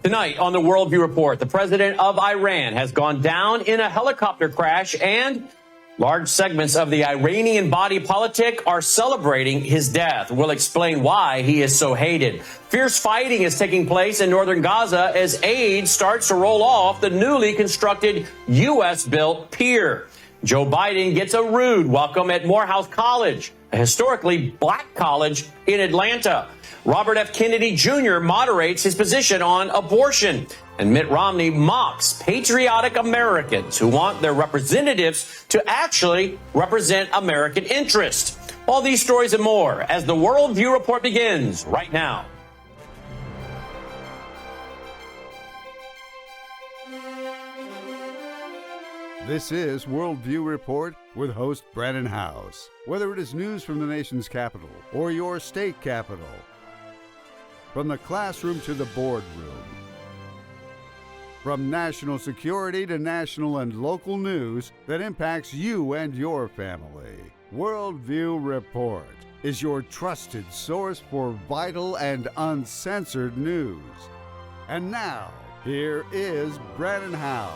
Tonight on the Worldview Report, the president of Iran has gone down in a helicopter crash, and large segments of the Iranian body politic are celebrating his death. We'll explain why he is so hated. Fierce fighting is taking place in northern Gaza as aid starts to roll off the newly constructed U.S.-built pier. Joe Biden gets a rude welcome at Morehouse College, a historically black college in Atlanta. Robert F. Kennedy Jr. moderates his position on abortion. And Mitt Romney mocks patriotic Americans who want their representatives to actually represent American interests. All these stories and more as the Worldview Report begins right now. This is Worldview Report with host Brannon Howse. Whether it is news from the nation's capital or your state capital, from the classroom to the boardroom, from national security to national and local news that impacts you and your family, Worldview Report is your trusted source for vital and uncensored news. And now, here is Brannon Howse.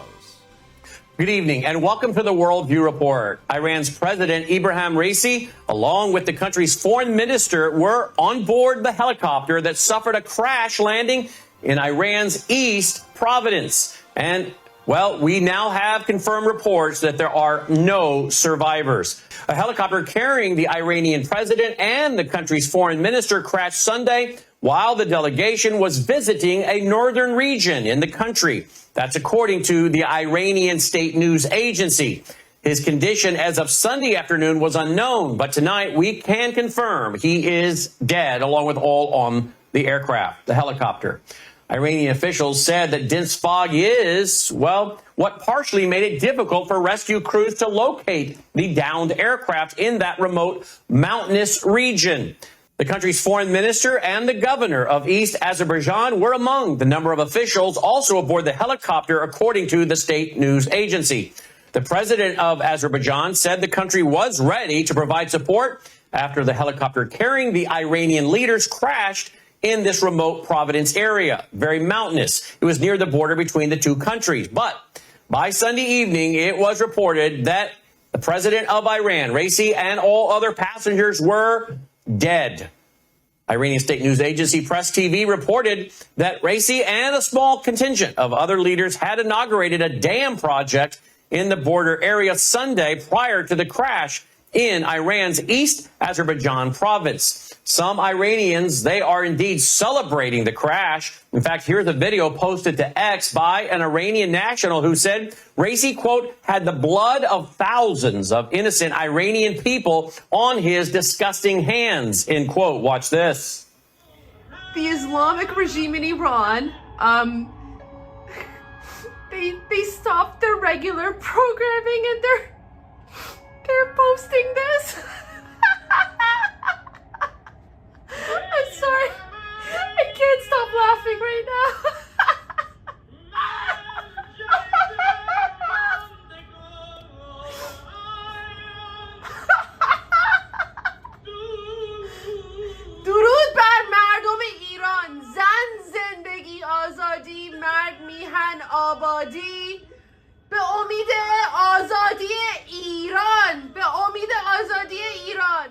Good evening and welcome to the Worldview Report. Iran's President Ebrahim Raisi, along with the country's foreign minister, were on board the helicopter that suffered a crash landing in Iran's East Province. And, well, we now have confirmed reports that there are no survivors. A helicopter carrying the Iranian president and the country's foreign minister crashed Sunday while the delegation was visiting a northern region in the country. That's according to the Iranian state news agency. His condition as of Sunday afternoon was unknown, but tonight we can confirm he is dead, along with all on the aircraft, the helicopter. Iranian officials said that dense fog is, well, what partially made it difficult for rescue crews to locate the downed aircraft in that remote mountainous region. The country's foreign minister and the governor of East Azerbaijan were among the number of officials also aboard the helicopter, according to the state news agency. The president of Azerbaijan said the country was ready to provide support after the helicopter carrying the Iranian leaders crashed in this remote province area, very mountainous. It was near the border between the two countries. But by Sunday evening, it was reported that the president of Iran, Raisi, and all other passengers were dead. Iranian state news agency Press TV reported that Raisi and a small contingent of other leaders had inaugurated a dam project in the border area Sunday prior to the crash in Iran's East Azerbaijan province. Some Iranians, they are indeed celebrating the crash. In fact, here's a video posted to X by an Iranian national who said Raisi, quote, had the blood of thousands of innocent Iranian people on his disgusting hands, end quote. Watch this. The Islamic regime in Iran, they stopped their regular programming and they're posting this. I'm sorry. I can't stop laughing right now. درود بر مردم ایران. زن زندگی آزادی، مرد میهن آبادی. به امید آزادی ایران. به امید آزادی ایران.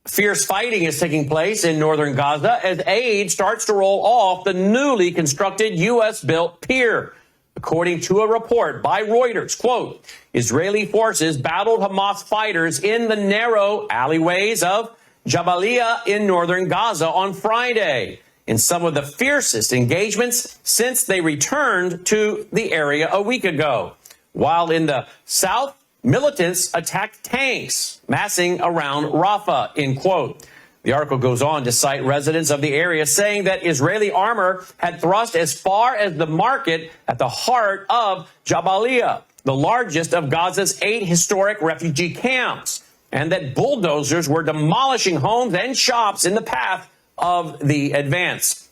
Fierce fighting is taking place in northern Gaza as aid starts to roll off the newly constructed U.S.-built pier. According to a report by Reuters, quote, Israeli forces battled Hamas fighters in the narrow alleyways of Jabalia in northern Gaza on Friday, in some of the fiercest engagements since they returned to the area a week ago. While in the south, militants attacked tanks massing around Rafah, end quote. The article goes on to cite residents of the area saying that Israeli armor had thrust as far as the market at the heart of Jabalia, the largest of Gaza's 8 historic refugee camps, and that bulldozers were demolishing homes and shops in the path of the advance.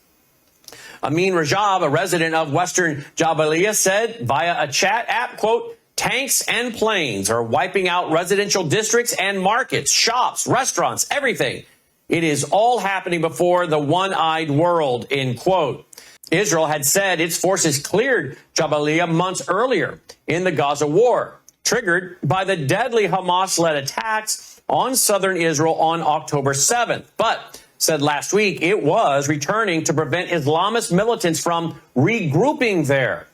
Amin Rajab, a resident of western Jabalia, said via a chat app, quote, tanks and planes are wiping out residential districts and markets, shops, restaurants, everything. It is all happening before the one-eyed world, end quote. Israel had said its forces cleared Jabalia months earlier in the Gaza war, triggered by the deadly Hamas-led attacks on southern Israel on October 7th, but said last week it was returning to prevent Islamist militants from regrouping there.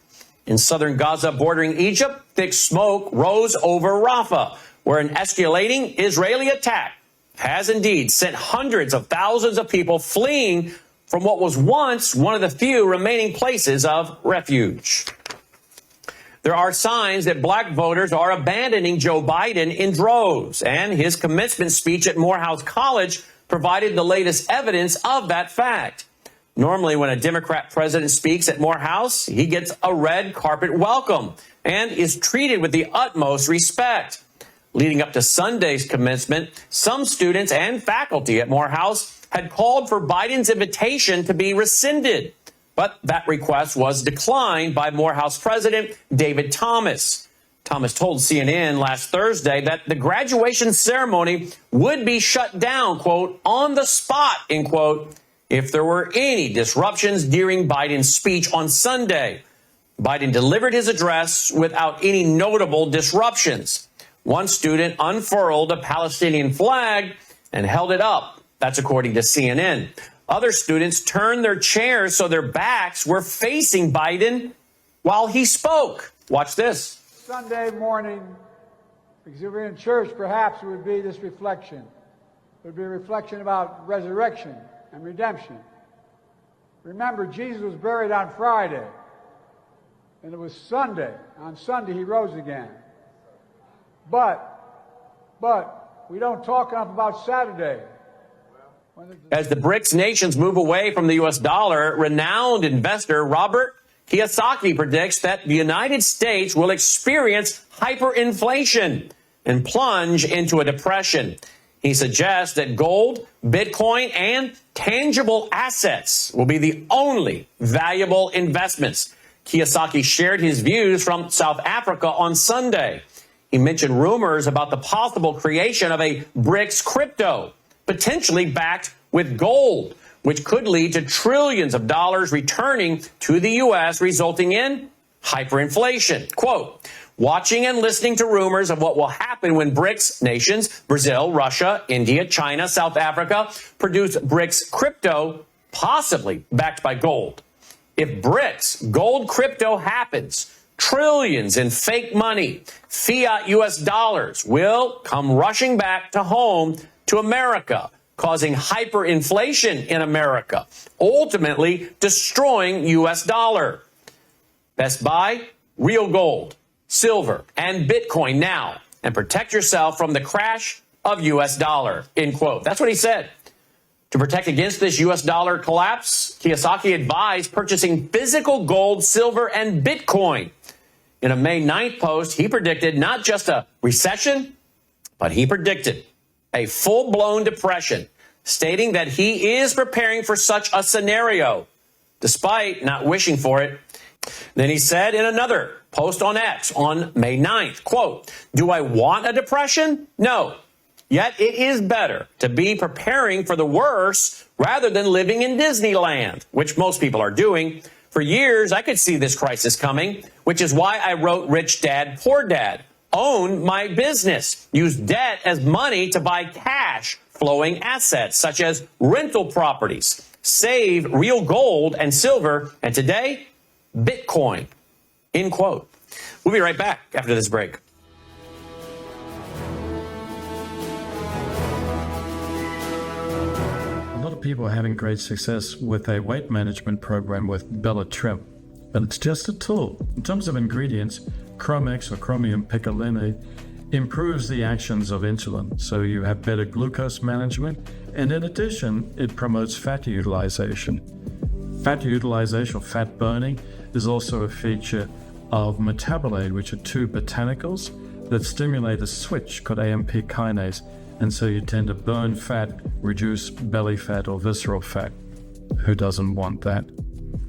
In southern Gaza bordering Egypt, thick smoke rose over Rafah, where an escalating Israeli attack has indeed sent hundreds of thousands of people fleeing from what was once one of the few remaining places of refuge. There are signs that black voters are abandoning Joe Biden in droves, and his commencement speech at Morehouse College provided the latest evidence of that fact. Normally, when a Democrat president speaks at Morehouse, he gets a red carpet welcome and is treated with the utmost respect. Leading up to Sunday's commencement, some students and faculty at Morehouse had called for Biden's invitation to be rescinded, but that request was declined by Morehouse President David Thomas. Thomas told CNN last Thursday that the graduation ceremony would be shut down, quote, on the spot, end quote, if there were any disruptions during Biden's speech on Sunday. Biden delivered his address without any notable disruptions. One student unfurled a Palestinian flag and held it up. That's according to CNN. Other students turned their chairs so their backs were facing Biden while he spoke. Watch this. Sunday morning, because if we're in church, perhaps it would be this reflection. It would be a reflection about resurrection and redemption. Remember, Jesus was buried on Friday, and it was Sunday. On Sunday, he rose again. But we don't talk enough about Saturday. As the BRICS nations move away from the U.S. dollar, renowned investor Robert Kiyosaki predicts that the United States will experience hyperinflation and plunge into a depression. He suggests that gold, Bitcoin, and tangible assets will be the only valuable investments. Kiyosaki shared his views from South Africa on Sunday. He mentioned rumors about the possible creation of a BRICS crypto, potentially backed with gold, which could lead to trillions of dollars returning to the U.S., resulting in hyperinflation. Quote, watching and listening to rumors of what will happen when BRICS nations, Brazil, Russia, India, China, South Africa, produce BRICS crypto, possibly backed by gold. If BRICS gold crypto happens, trillions in fake money, fiat U.S. dollars will come rushing back to home to America, causing hyperinflation in America, ultimately destroying U.S. dollar. Best buy real gold, silver, and Bitcoin now, and protect yourself from the crash of U.S. dollar, end quote. That's what he said. To protect against this U.S. dollar collapse, Kiyosaki advised purchasing physical gold, silver, and Bitcoin. In a May 9th post, he predicted not just a recession, but he predicted a full-blown depression, stating that he is preparing for such a scenario, despite not wishing for it. Then he said in another post on X on May 9th, quote, do I want a depression? No. Yet it is better to be preparing for the worst rather than living in Disneyland, which most people are doing. For years, I could see this crisis coming, which is why I wrote Rich Dad, Poor Dad. Own my business. Use debt as money to buy cash flowing assets such as rental properties. Save real gold and silver. And today, Bitcoin. End quote. We'll be right back after this break. A lot of people are having great success with a weight management program with Bella Trim, but it's just a tool. In terms of ingredients, Chromex or chromium picolinate improves the actions of insulin, so you have better glucose management, and in addition, it promotes fat utilization. Fat utilization or fat burning is also a feature of metabolite, which are two botanicals that stimulate a switch called AMP kinase, and so you tend to burn fat, reduce belly fat or visceral fat. Who doesn't want that?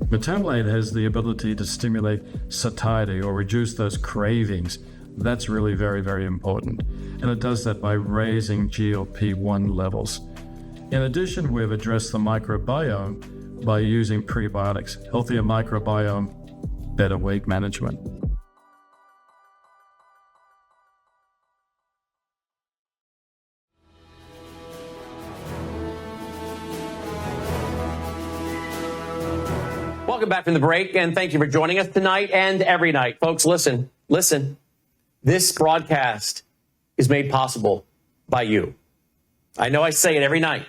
Metabolite has the ability to stimulate satiety or reduce those cravings. That's really very, very important. And it does that by raising GLP-1 levels. In addition, we've addressed the microbiome by using prebiotics, healthier microbiome, better weight management. Welcome back from the break, and thank you for joining us tonight and every night. Folks, listen. This broadcast is made possible by you. I know I say it every night,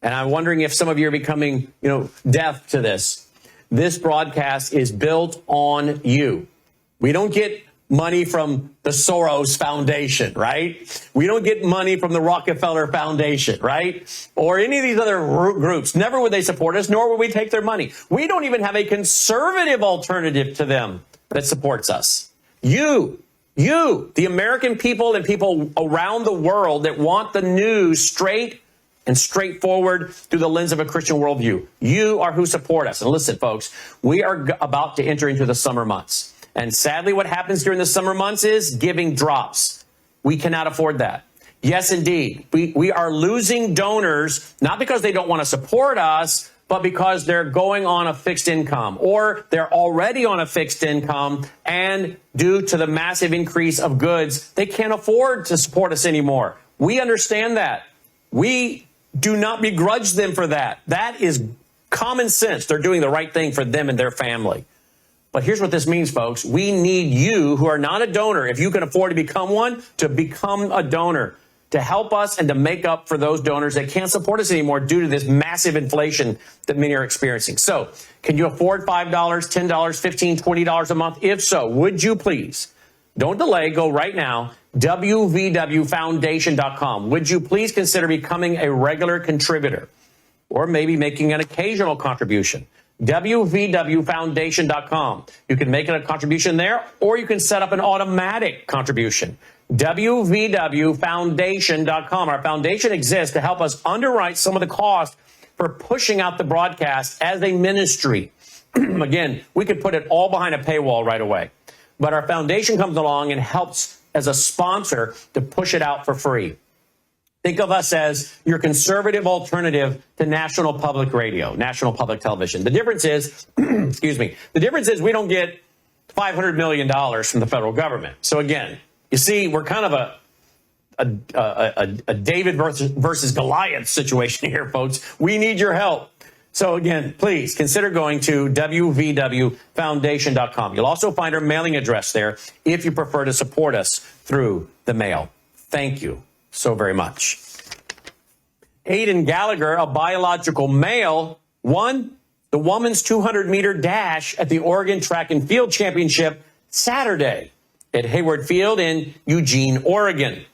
and I'm wondering if some of you are becoming, deaf to this. This broadcast is built on you. We don't get money from the Soros Foundation, right? We don't get money from the Rockefeller Foundation, right? Or any of these other groups. Never would they support us, nor would we take their money. We don't even have a conservative alternative to them that supports us. You, the American people and people around the world that want the news straight and straightforward through the lens of a Christian worldview. You are who support us. And listen, folks, we are about to enter into the summer months. And sadly, what happens during the summer months is giving drops. We cannot afford that. Yes, indeed. We are losing donors, not because they don't want to support us, but because they're going on a fixed income, or they're already on a fixed income, and due to the massive increase of goods, they can't afford to support us anymore. We understand that. We do not begrudge them for that. That is common sense. They're doing the right thing for them and their family. But here's what this means, folks. We need you who are not a donor, if you can afford to become one, to become a donor, to help us and to make up for those donors that can't support us anymore due to this massive inflation that many are experiencing. So can you afford $5, $10, $15, $20 a month? If so, would you please, don't delay, go right now, WVWFoundation.com. Would you please consider becoming a regular contributor or maybe making an occasional contribution? WVWFoundation.com. You can make a contribution there, or you can set up an automatic contribution. WVWFoundation.com. Our foundation exists to help us underwrite some of the cost for pushing out the broadcast as a ministry. Again, we could put it all behind a paywall right away. But our foundation comes along and helps as a sponsor to push it out for free. Think of us as your conservative alternative to national public radio, national public television. The difference is, the difference is we don't get $500 million from the federal government. So again, you see, we're kind of a David versus Goliath situation here, folks. We need your help. So again, please consider going to WVWFoundation.com. You'll also find our mailing address there if you prefer to support us through the mail. Thank you so very much. Aidan Gallagher, a biological male, won the women's 200-meter dash at the Oregon Track and Field Championship Saturday at Hayward Field in Eugene, Oregon.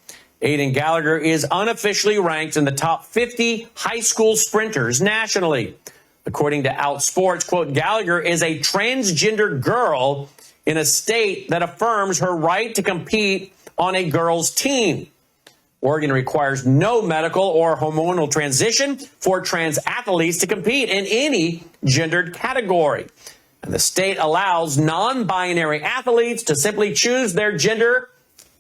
Aidan Gallagher is unofficially ranked in the top 50 high school sprinters nationally. According to Outsports, quote, Gallagher is a transgender girl in a state that affirms her right to compete on a girls' team. Oregon requires no medical or hormonal transition for trans athletes to compete in any gendered category. And the state allows non-binary athletes to simply choose their gender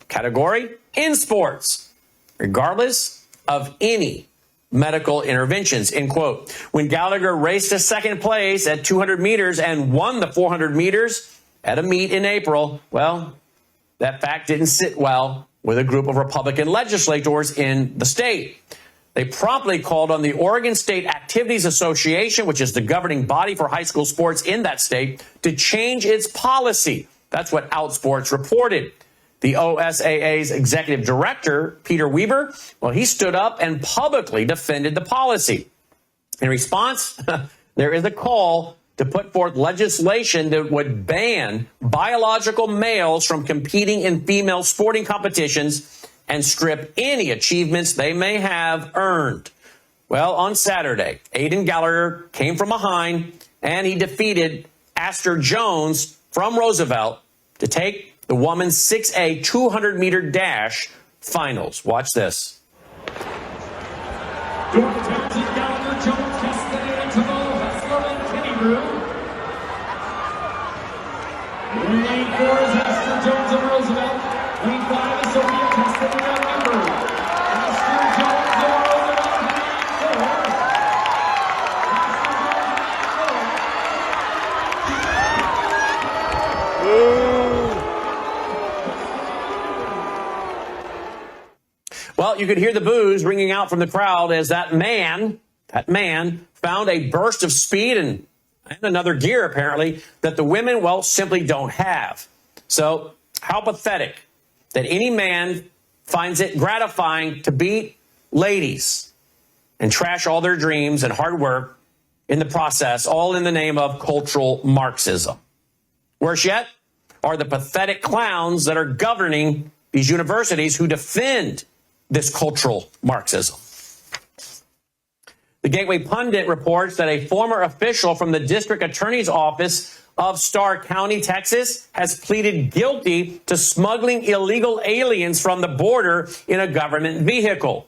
category in sports, regardless of any medical interventions, end quote. When Gallagher raced to second place at 200 meters and won the 400 meters at a meet in April, well, that fact didn't sit well with a group of Republican legislators in the state. They promptly called on the Oregon State Activities Association, which is the governing body for high school sports in that state, to change its policy. That's what Outsports reported. The OSAA's executive director, Peter Weaver, well, he stood up and publicly defended the policy. In response, there is a call to put forth legislation that would ban biological males from competing in female sporting competitions and strip any achievements they may have earned. Well, on Saturday, Aidan Gallagher came from behind and he defeated Astor Jones from Roosevelt to take the women's 6A 200-meter dash finals. Watch this. Lane 4 is Astor Jones of Roosevelt. Lane 5 is Sophia Castellano of Emory. Astor Jones of Roosevelt, Lane 4. Well, you could hear the boos ringing out from the crowd as that man found a burst of speed and another gear, apparently, that the women, well, simply don't have. So how pathetic that any man finds it gratifying to beat ladies and trash all their dreams and hard work in the process, all in the name of cultural Marxism. Worse yet are the pathetic clowns that are governing these universities who defend this cultural Marxism. The Gateway Pundit reports that a former official from the district attorney's office of Starr County, Texas, has pleaded guilty to smuggling illegal aliens from the border in a government vehicle.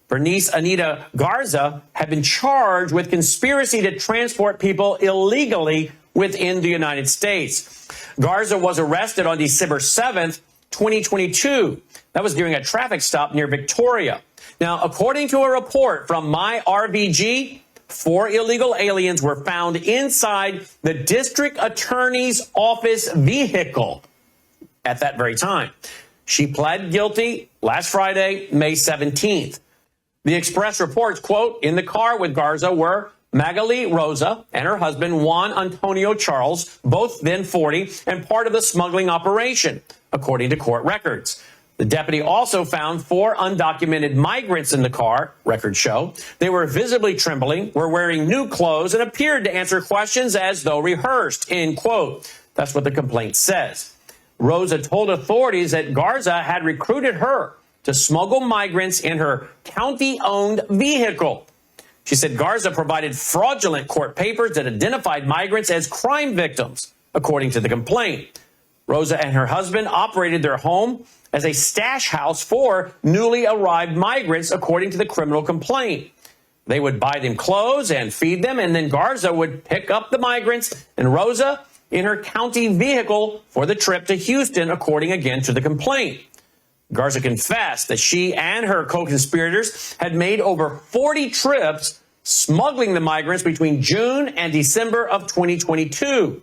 Bernice Anita Garza had been charged with conspiracy to transport people illegally within the United States. Garza was arrested on December 7th, 2022. That was during a traffic stop near Victoria. Now, according to a report from MyRVG, 4 illegal aliens were found inside the district attorney's office vehicle at that very time. She pled guilty last Friday, May 17th. The Express reports, quote, in the car with Garza were Magali Rosa and her husband, Juan Antonio Charles, both then 40, and part of the smuggling operation, according to court records. The deputy also found 4 undocumented migrants in the car, records show. They were visibly trembling, were wearing new clothes, and appeared to answer questions as though rehearsed, end quote. That's what the complaint says. Rosa told authorities that Garza had recruited her to smuggle migrants in her county-owned vehicle. She said Garza provided fraudulent court papers that identified migrants as crime victims, according to the complaint. Rosa and her husband operated their home as a stash house for newly arrived migrants, according to the criminal complaint. They would buy them clothes and feed them, and then Garza would pick up the migrants and Rosa in her county vehicle for the trip to Houston, according again to the complaint. Garza confessed that she and her co-conspirators had made over 40 trips smuggling the migrants between June and December of 2022.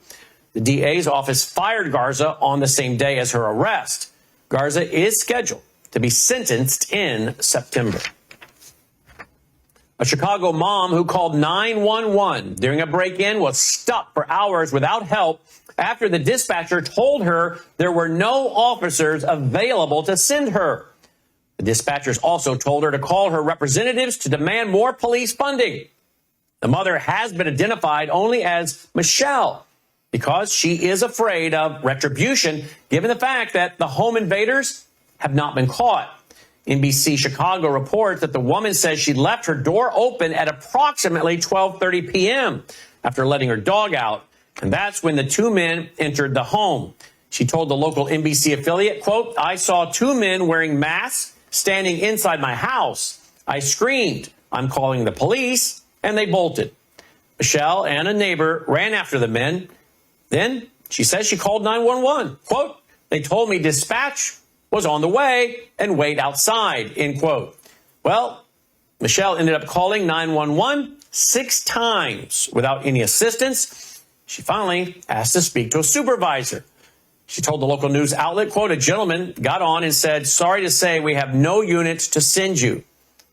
The DA's office fired Garza on the same day as her arrest. Garza is scheduled to be sentenced in September. A Chicago mom who called 911 during a break-in was stuck for hours without help after the dispatcher told her there were no officers available to send her. The dispatchers also told her to call her representatives to demand more police funding. The mother has been identified only as Michelle because she is afraid of retribution, given the fact that the home invaders have not been caught. NBC Chicago reports that the woman says she left her door open at approximately 12:30 p.m. after letting her dog out, and that's when the 2 men entered the home. She told the local NBC affiliate, quote, I saw 2 men wearing masks standing inside my house. I screamed, I'm calling the police, and they bolted. Michelle and a neighbor ran after the men. Then she says she called 911. Quote, they told me dispatch was on the way and wait outside, end quote. Well, Michelle ended up calling 911 6 times without any assistance. She finally asked to speak to a supervisor. She told the local news outlet, quote, a gentleman got on and said, sorry to say we have no units to send you.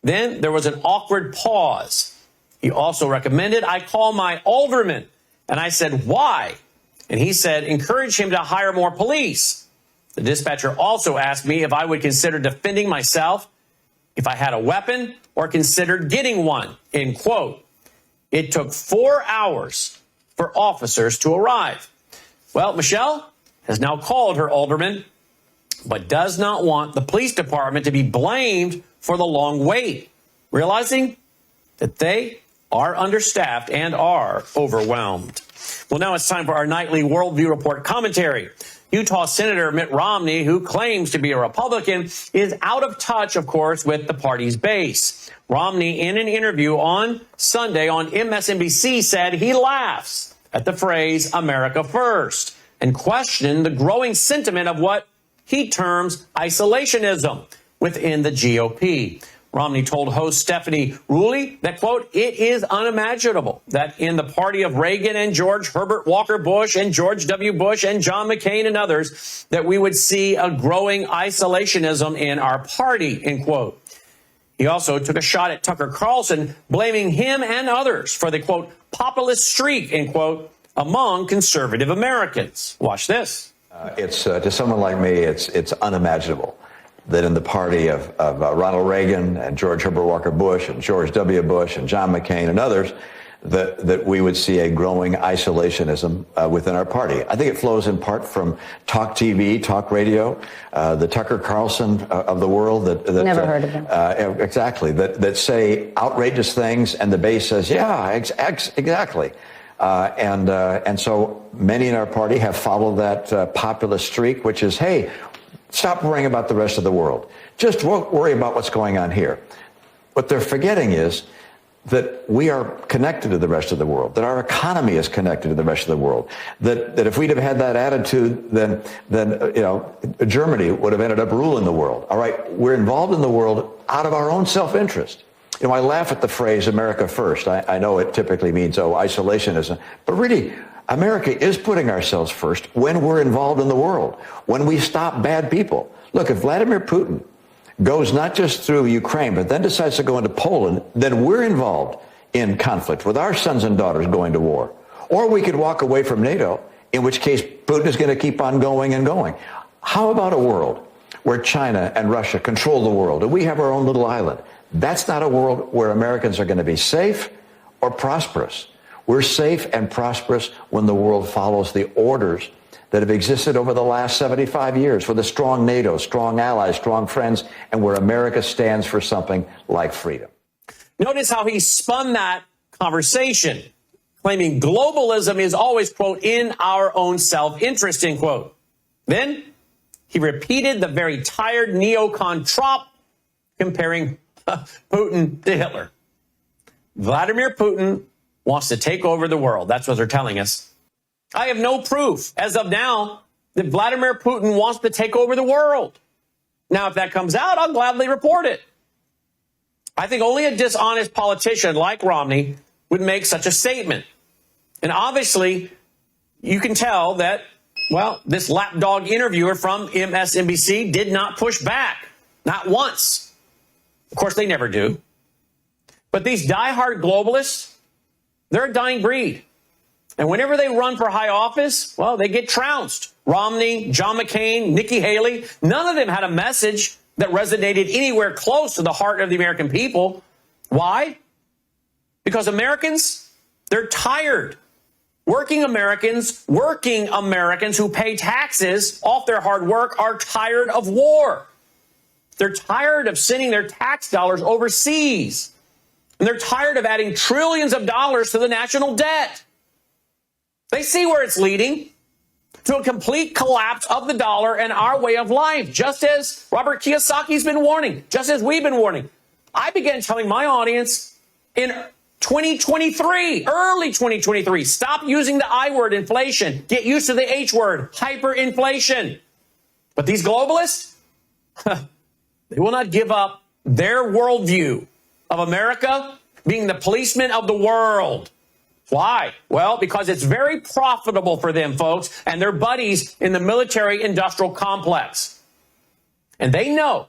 Then there was an awkward pause. He also recommended I call my alderman. And I said, why? And he said, encourage him to hire more police. The dispatcher also asked me if I would consider defending myself, if I had a weapon, or considered getting one, end quote. It took 4 hours for officers to arrive. Well, Michelle has now called her alderman, but does not want the police department to be blamed for the long wait, realizing that they are understaffed and are overwhelmed. Well, now it's time for our nightly Worldview Report commentary. Utah Senator Mitt Romney, who claims to be a Republican, is out of touch, of course, with the party's base. Romney, in an interview on Sunday on MSNBC, said he laughs at the phrase America First and questioned the growing sentiment of what he terms isolationism within the GOP. Romney told host Stephanie Ruley that, quote, it is unimaginable that in the party of Reagan and George Herbert Walker Bush and George W. Bush and John McCain and others that we would see a growing isolationism in our party, end quote. He also took a shot at Tucker Carlson, blaming him and others for the, quote, populist streak, end quote, among conservative Americans. Watch this. It's to someone like me, it's unimaginable that in the party of Ronald Reagan and George Herbert Walker Bush and George W. Bush and John McCain and others, that we would see a growing isolationism within our party. I think it flows in part from talk TV, talk radio, the Tucker Carlson of the world. That Never heard of him. Exactly. That say outrageous things, and the base says, yeah, exactly. And so many in our party have followed that populist streak, which is, hey, stop worrying about the rest of the world. Just worry about what's going on here. What they're forgetting is that we are connected to the rest of the world, that our economy is connected to the rest of the world, that if we'd have had that attitude, then Germany would have ended up ruling the world. All right, we're involved in the world out of our own self-interest. I laugh at the phrase America first. I know it typically means, isolationism, but really, America is putting ourselves first when we're involved in the world, when we stop bad people. Look, if Vladimir Putin goes not just through Ukraine, but then decides to go into Poland, then we're involved in conflict with our sons and daughters going to war. Or we could walk away from NATO, in which case Putin is going to keep on going and going. How about a world where China and Russia control the world and we have our own little island? That's not a world where Americans are going to be safe or prosperous. We're safe and prosperous when the world follows the orders that have existed over the last 75 years with a strong NATO, strong allies, strong friends, and where America stands for something like freedom. Notice how he spun that conversation, claiming globalism is always, quote, in our own self-interest, end quote. Then he repeated the very tired neocon trop, comparing Putin to Hitler. Vladimir Putin wants to take over the world. That's what they're telling us. I have no proof as of now that Vladimir Putin wants to take over the world. Now, if that comes out, I'll gladly report it. I think only a dishonest politician like Romney would make such a statement. And obviously, you can tell that, well, this lapdog interviewer from MSNBC did not push back. Not once. Of course, they never do. But these diehard globalists, they're a dying breed. And whenever they run for high office, well, they get trounced. Romney, John McCain, Nikki Haley, none of them had a message that resonated anywhere close to the heart of the American people. Why? Because Americans, they're tired. Working Americans who pay taxes off their hard work are tired of war. They're tired of sending their tax dollars overseas. And they're tired of adding trillions of dollars to the national debt. They see where it's leading, to a complete collapse of the dollar and our way of life, just as Robert Kiyosaki's been warning, just as we've been warning. I began telling my audience in 2023, early 2023, stop using the I word, inflation. Get used to the H word, hyperinflation. But these globalists, they will not give up their worldview of America being the policeman of the world. Why? Well, because it's very profitable for them, folks, and their buddies in the military-industrial complex. And they know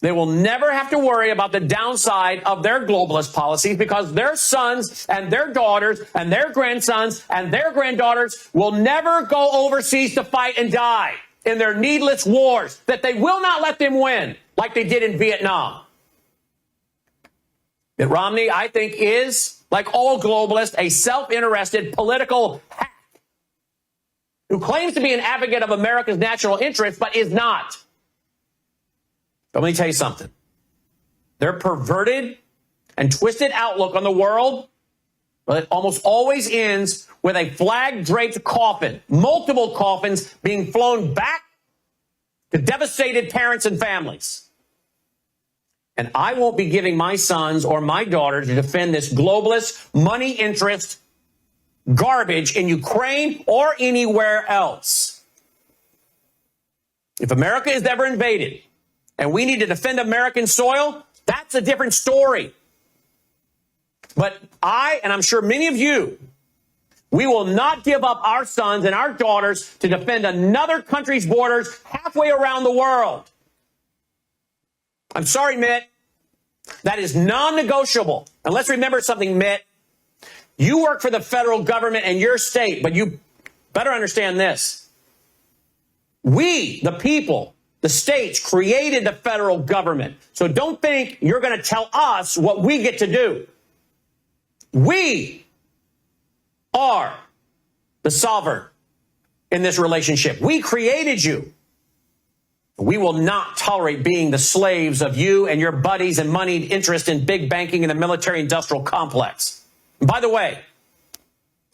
they will never have to worry about the downside of their globalist policies because their sons and their daughters and their grandsons and their granddaughters will never go overseas to fight and die in their needless wars that they will not let them win like they did in Vietnam. Mitt Romney, I think, is, like all globalists, a self-interested political hack who claims to be an advocate of America's national interest, but is not. But let me tell you something. Their perverted and twisted outlook on the world, well, it almost always ends with a flag-draped coffin, multiple coffins being flown back to devastated parents and families. And I won't be giving my sons or my daughters to defend this globalist money interest garbage in Ukraine or anywhere else. If America is ever invaded and we need to defend American soil, That's a different story. But and I'm sure many of you, we will not give up our sons and our daughters to defend another country's borders halfway around the world. I'm sorry, Mitt. That is non-negotiable. And let's remember something, Mitt. You work for the federal government and your state, but you better understand this. We, the people, the states, created the federal government. So don't think you're going to tell us what we get to do. We are the sovereign in this relationship. We created you. We will not tolerate being the slaves of you and your buddies and moneyed interest in big banking and the military-industrial complex. And by the way,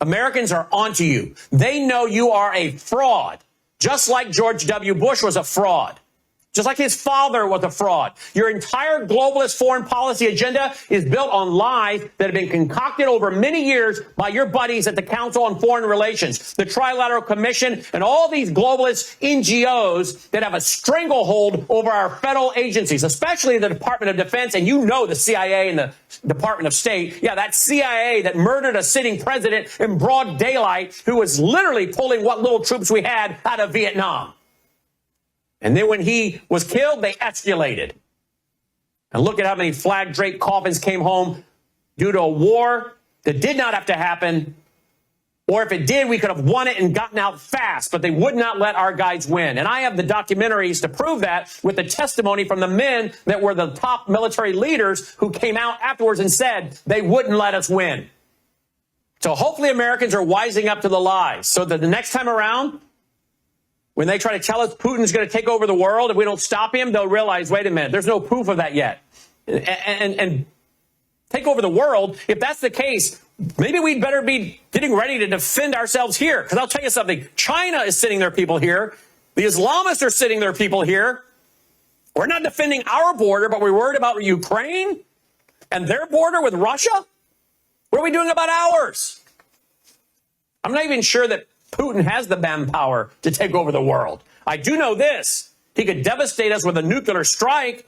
Americans are onto you. They know you are a fraud, just like George W. Bush was a fraud. Just like his father was a fraud. Your entire globalist foreign policy agenda is built on lies that have been concocted over many years by your buddies at the Council on Foreign Relations, the Trilateral Commission, and all these globalist NGOs that have a stranglehold over our federal agencies, especially the Department of Defense, and you know the CIA and the Department of State. Yeah, that CIA that murdered a sitting president in broad daylight who was literally pulling what little troops we had out of Vietnam. And then when he was killed, they escalated. And look at how many flag-draped coffins came home due to a war that did not have to happen. Or if it did, we could have won it and gotten out fast, but they would not let our guys win. And I have the documentaries to prove that with the testimony from the men that were the top military leaders who came out afterwards and said they wouldn't let us win. So hopefully Americans are wising up to the lies so that the next time around, when they try to tell us Putin's going to take over the world, if we don't stop him, they'll realize, wait a minute, there's no proof of that yet. And take over the world, if that's the case, maybe we'd better be getting ready to defend ourselves here. Because I'll tell you something, China is sitting their people here. The Islamists are sitting their people here. We're not defending our border, but we're worried about Ukraine and their border with Russia. What are we doing about ours? I'm not even sure that Putin has the manpower to take over the world. I do know this. He could devastate us with a nuclear strike,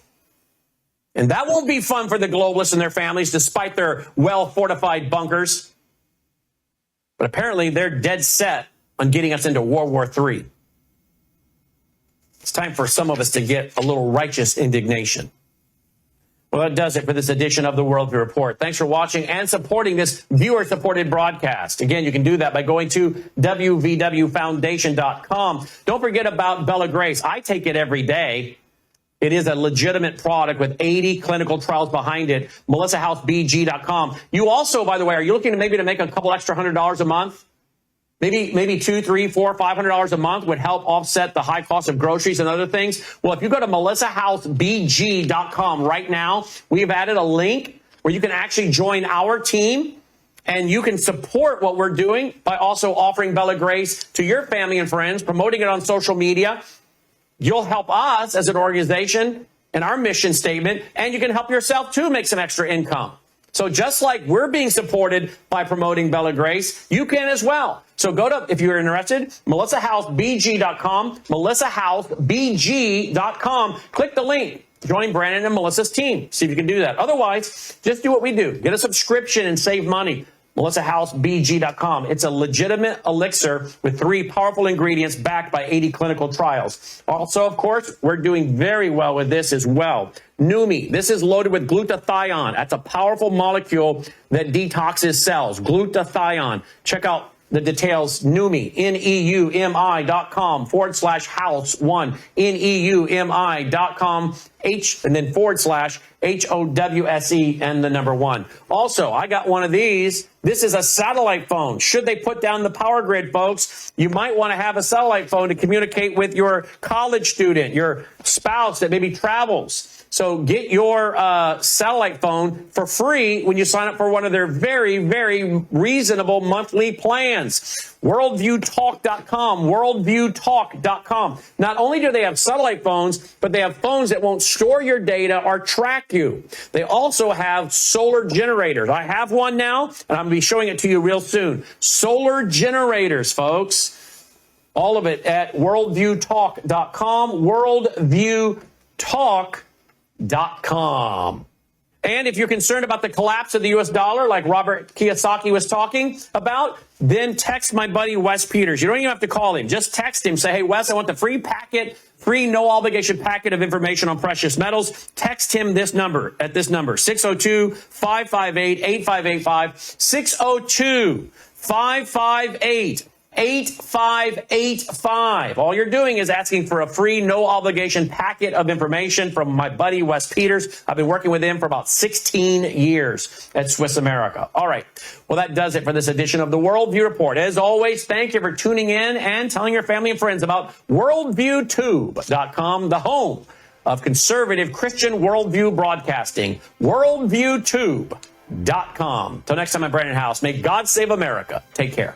and that won't be fun for the globalists and their families, despite their well-fortified bunkers. But apparently, they're dead set on getting us into World War III. It's time for some of us to get a little righteous indignation. Well, that does it for this edition of the Worldview Report. Thanks for watching and supporting this viewer-supported broadcast. Again, you can do that by going to WVWFoundation.com. Don't forget about Bella Grace. I take it every day. It is a legitimate product with 80 clinical trials behind it. MelissaHouseBG.com. You also, by the way, are you looking to maybe to make a couple extra $100 a month? Maybe $200, $300, $400, $500 a month would help offset the high cost of groceries and other things. Well, if you go to MelissaHouseBG.com right now, we've added a link where you can actually join our team and you can support what we're doing by also offering Bella Grace to your family and friends, promoting it on social media. You'll help us as an organization and our mission statement, and you can help yourself too make some extra income. So just like we're being supported by promoting Bella Grace, you can as well. So go to, if you're interested, MelissaHouseBG.com, MelissaHouseBG.com. Click the link. Join Brannon and Melissa's team. See if you can do that. Otherwise, just do what we do. Get a subscription and save money. MelissaHouseBG.com. It's a legitimate elixir with 3 powerful ingredients backed by 80 clinical trials. Also, of course, we're doing very well with this as well. Numi. This is loaded with glutathione. That's a powerful molecule that detoxes cells. Glutathione. Check out the details. Numi. NEUMI.com/house1. NEUMI.com. And then /HOWSE and the number 1. Also, I got one of these. This is a satellite phone. Should they put down the power grid, folks, you might want to have a satellite phone to communicate with your college student, your spouse that maybe travels. So get your satellite phone for free when you sign up for one of their very, very reasonable monthly plans. WorldviewTalk.com, WorldviewTalk.com. Not only do they have satellite phones, but they have phones that won't store your data or track you. They also have solar generators. I have one now, and I'm going to be showing it to you real soon. Solar generators, folks. All of it at WorldviewTalk.com, WorldviewTalk.com. And if you're concerned about the collapse of the U.S. dollar, like Robert Kiyosaki was talking about, then text my buddy Wes Petes. You don't even have to call him. Just text him. Say, hey, Wes, I want the free no obligation packet of information on precious metals. Text him at this number, 602-558-8585, 602-558-8585. All you're doing is asking for a free, no obligation packet of information from my buddy Wes Petes. I've been working with him for about 16 years at Swiss America. All right. Well, that does it for this edition of the Worldview Report. As always, thank you for tuning in and telling your family and friends about WorldviewTube.com, the home of conservative Christian worldview broadcasting. WorldviewTube.com. Till next time, I'm Brannon Howse. May God save America. Take care.